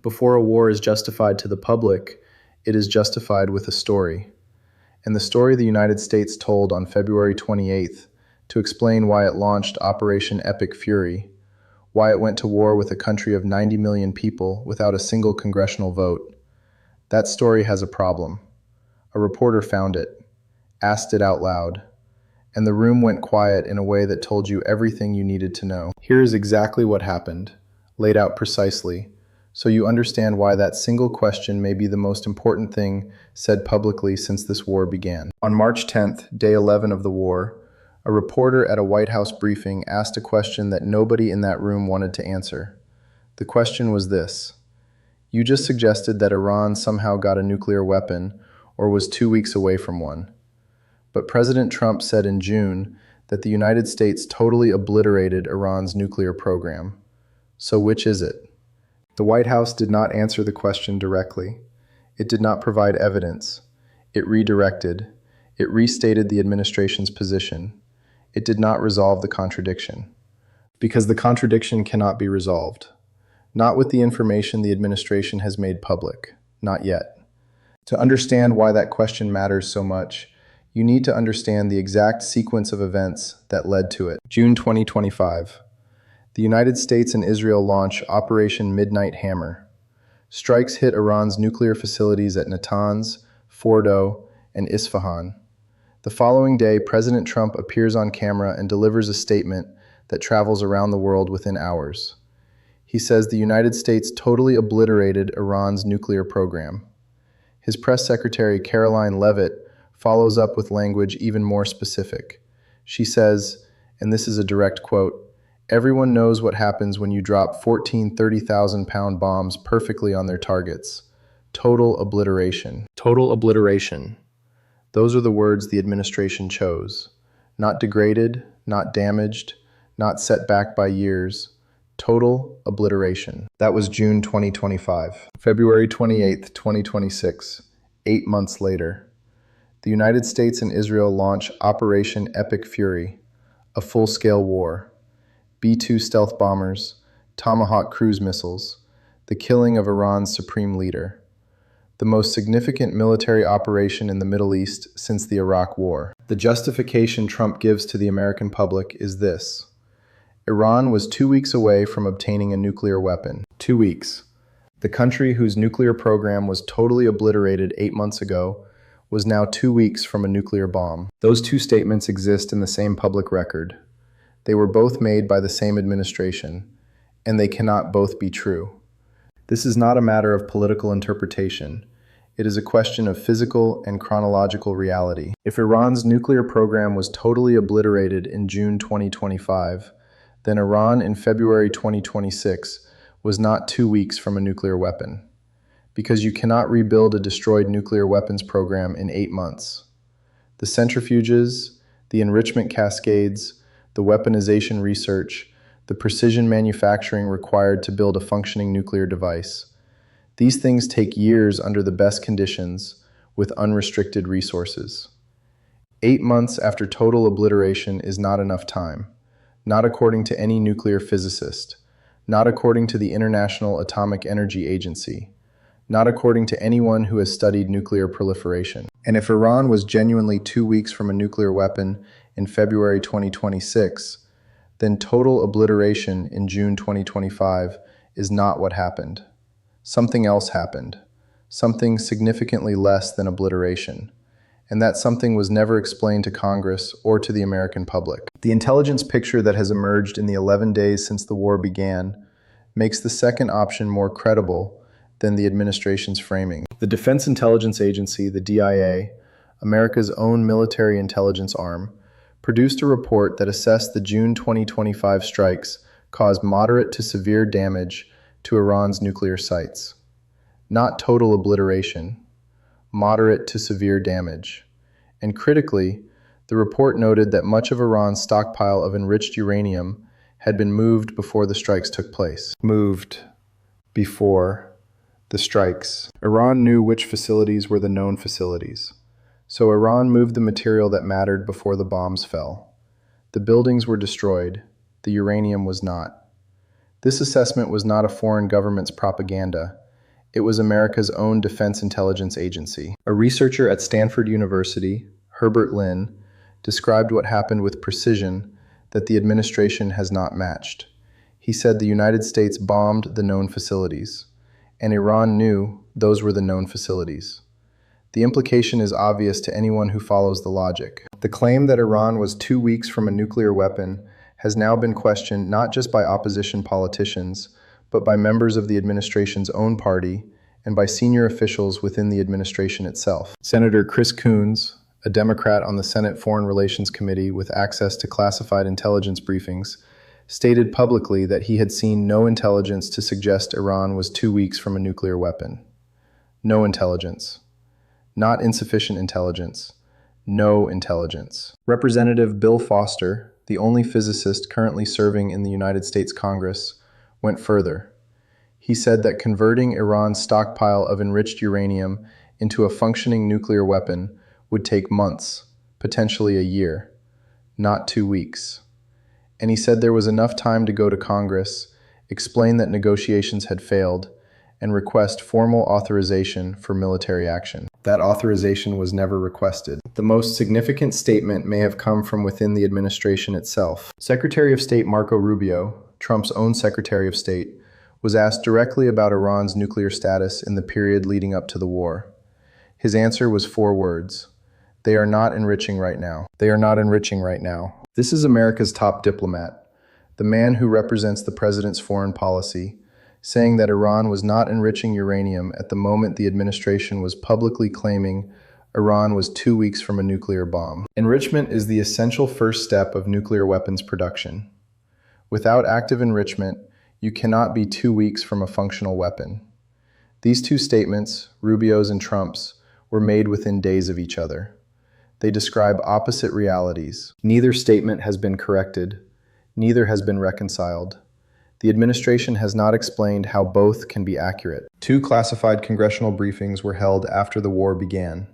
Before a war is justified to the public, it is justified with a story. And the story the United States told on February 28th to explain why it launched Operation Epic Fury, why it went to war with a country of 90 million people without a single congressional vote. That story has a problem. A reporter found it, asked it out loud, and the room went quiet in a way that told you everything you needed to know. Here is exactly what happened, laid out precisely, so you understand why that single question may be the most important thing said publicly since this war began. On March 10th, day 11 of the war, a reporter at a White House briefing asked a question that nobody in that room wanted to answer. The question was this: you just suggested that Iran somehow got a nuclear weapon or was 2 weeks away from one. But President Trump said in June that the United States totally obliterated Iran's nuclear program. So which is it? The White House did not answer the question directly. It did not provide evidence. It redirected. It restated the administration's position. It did not resolve the contradiction. Because the contradiction cannot be resolved. Not with the information the administration has made public. Not yet. To understand why that question matters so much, you need to understand the exact sequence of events that led to it. June 2025. The United States and Israel launch Operation Midnight Hammer. Strikes hit Iran's nuclear facilities at Natanz, Fordo, and Isfahan. The following day, President Trump appears on camera and delivers a statement that travels around the world within hours. He says the United States totally obliterated Iran's nuclear program. His press secretary, Caroline Leavitt, follows up with language even more specific. She says, and this is a direct quote, "Everyone knows what happens when you drop 14 30,000-pound bombs perfectly on their targets. Total obliteration." Total obliteration. Those are the words the administration chose. Not degraded, not damaged, not set back by years. Total obliteration. That was June 2025. February 28th, 2026, 8 months later. The United States and Israel launch Operation Epic Fury, a full-scale war. B-2 stealth bombers, Tomahawk cruise missiles, the killing of Iran's supreme leader. The most significant military operation in the Middle East since the Iraq War. The justification Trump gives to the American public is this: Iran was 2 weeks away from obtaining a nuclear weapon. 2 weeks. The country whose nuclear program was totally obliterated 8 months ago was now 2 weeks from a nuclear bomb. Those two statements exist in the same public record. They were both made by the same administration, and they cannot both be true. This is not a matter of political interpretation. It is a question of physical and chronological reality. If Iran's nuclear program was totally obliterated in June 2025, then Iran in February 2026 was not 2 weeks from a nuclear weapon. Because you cannot rebuild a destroyed nuclear weapons program in 8 months. The centrifuges, the enrichment cascades, the weaponization research, the precision manufacturing required to build a functioning nuclear device. These things take years under the best conditions with unrestricted resources. 8 months after total obliteration is not enough time, not according to any nuclear physicist, not according to the International Atomic Energy Agency, not according to anyone who has studied nuclear proliferation. And if Iran was genuinely 2 weeks from a nuclear weapon in February 2026, then total obliteration in June 2025 is not what happened. Something else happened, something significantly less than obliteration, and that something was never explained to Congress or to the American public. The intelligence picture that has emerged in the 11 days since the war began makes the second option more credible than the administration's framing. The Defense Intelligence Agency, the DIA, America's own military intelligence arm, produced a report that assessed the June 2025 strikes caused moderate to severe damage to Iran's nuclear sites. Not total obliteration, moderate to severe damage. And critically, the report noted that much of Iran's stockpile of enriched uranium had been moved before the strikes took place. Moved before the strikes. Iran knew which facilities were the known facilities. So Iran moved the material that mattered before the bombs fell. The buildings were destroyed. The uranium was not. This assessment was not a foreign government's propaganda. It was America's own Defense Intelligence Agency. A researcher at Stanford University, Herbert Lin, described what happened with precision that the administration has not matched. He said the United States bombed the known facilities, and Iran knew those were the known facilities. The implication is obvious to anyone who follows the logic. The claim that Iran was 2 weeks from a nuclear weapon has now been questioned not just by opposition politicians, but by members of the administration's own party and by senior officials within the administration itself. Senator Chris Coons, a Democrat on the Senate Foreign Relations Committee with access to classified intelligence briefings, stated publicly that he had seen no intelligence to suggest Iran was 2 weeks from a nuclear weapon. No intelligence. Not insufficient intelligence. No intelligence. Representative Bill Foster, the only physicist currently serving in the United States Congress, went further. He said that converting Iran's stockpile of enriched uranium into a functioning nuclear weapon would take months, potentially a year, not 2 weeks. And he said there was enough time to go to Congress, explain that negotiations had failed, and request formal authorization for military action. That authorization was never requested. The most significant statement may have come from within the administration itself. Secretary of State Marco Rubio, Trump's own Secretary of State, was asked directly about Iran's nuclear status in the period leading up to the war. His answer was 4 words. They are not enriching right now. They are not enriching right now. This is America's top diplomat, the man who represents the president's foreign policy, saying that Iran was not enriching uranium at the moment the administration was publicly claiming Iran was 2 weeks from a nuclear bomb. Enrichment is the essential first step of nuclear weapons production. Without active enrichment, you cannot be 2 weeks from a functional weapon. These two statements, Rubio's and Trump's, were made within days of each other. They describe opposite realities. Neither statement has been corrected. Neither has been reconciled. The administration has not explained how both can be accurate. 2 classified congressional briefings were held after the war began.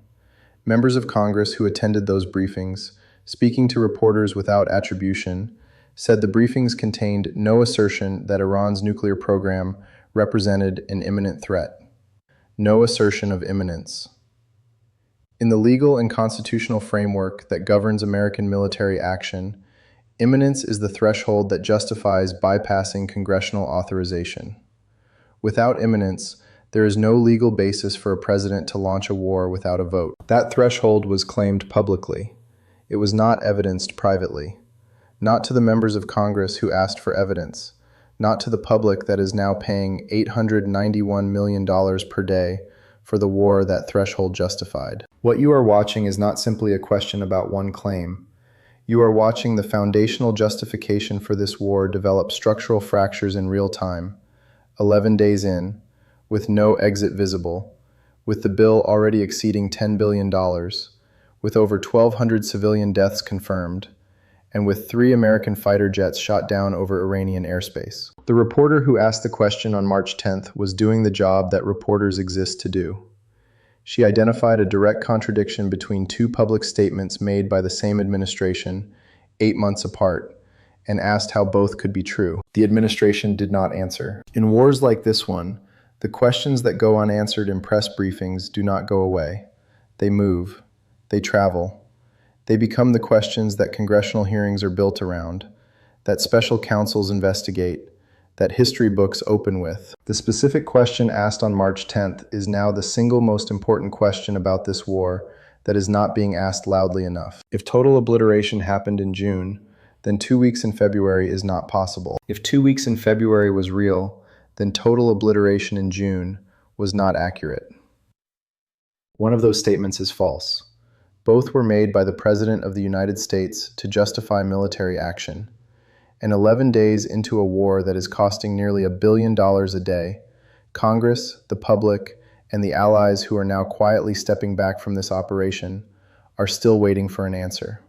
Members of Congress who attended those briefings, speaking to reporters without attribution, said the briefings contained no assertion that Iran's nuclear program represented an imminent threat. No assertion of imminence. In the legal and constitutional framework that governs American military action, imminence is the threshold that justifies bypassing congressional authorization. Without imminence, there is no legal basis for a president to launch a war without a vote. That threshold was claimed publicly. It was not evidenced privately. Not to the members of Congress who asked for evidence. Not to the public that is now paying $891 million per day for the war that threshold justified. What you are watching is not simply a question about one claim. You are watching the foundational justification for this war develop structural fractures in real time, 11 days in, with no exit visible, with the bill already exceeding $10 billion, with over 1,200 civilian deaths confirmed, and with 3 American fighter jets shot down over Iranian airspace. The reporter who asked the question on March 10th was doing the job that reporters exist to do. She identified a direct contradiction between 2 public statements made by the same administration, 8 months apart, and asked how both could be true. The administration did not answer. In wars like this one, the questions that go unanswered in press briefings do not go away. They move. They travel. They become the questions that congressional hearings are built around, that special counsels investigate, that history books open with. The specific question asked on March 10th is now the single most important question about this war that is not being asked loudly enough. If total obliteration happened in June, then 2 weeks in February is not possible. If 2 weeks in February was real, then total obliteration in June was not accurate. One of those statements is false. Both were made by the President of the United States to justify military action. And 11 days into a war that is costing nearly $1 billion a day, Congress, the public, and the allies who are now quietly stepping back from this operation are still waiting for an answer.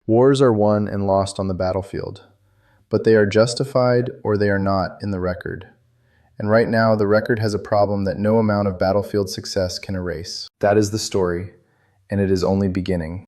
Wars are won and lost on the battlefield, but they are justified or they are not in the record. And right now, the record has a problem that no amount of battlefield success can erase. That is the story, and it is only beginning.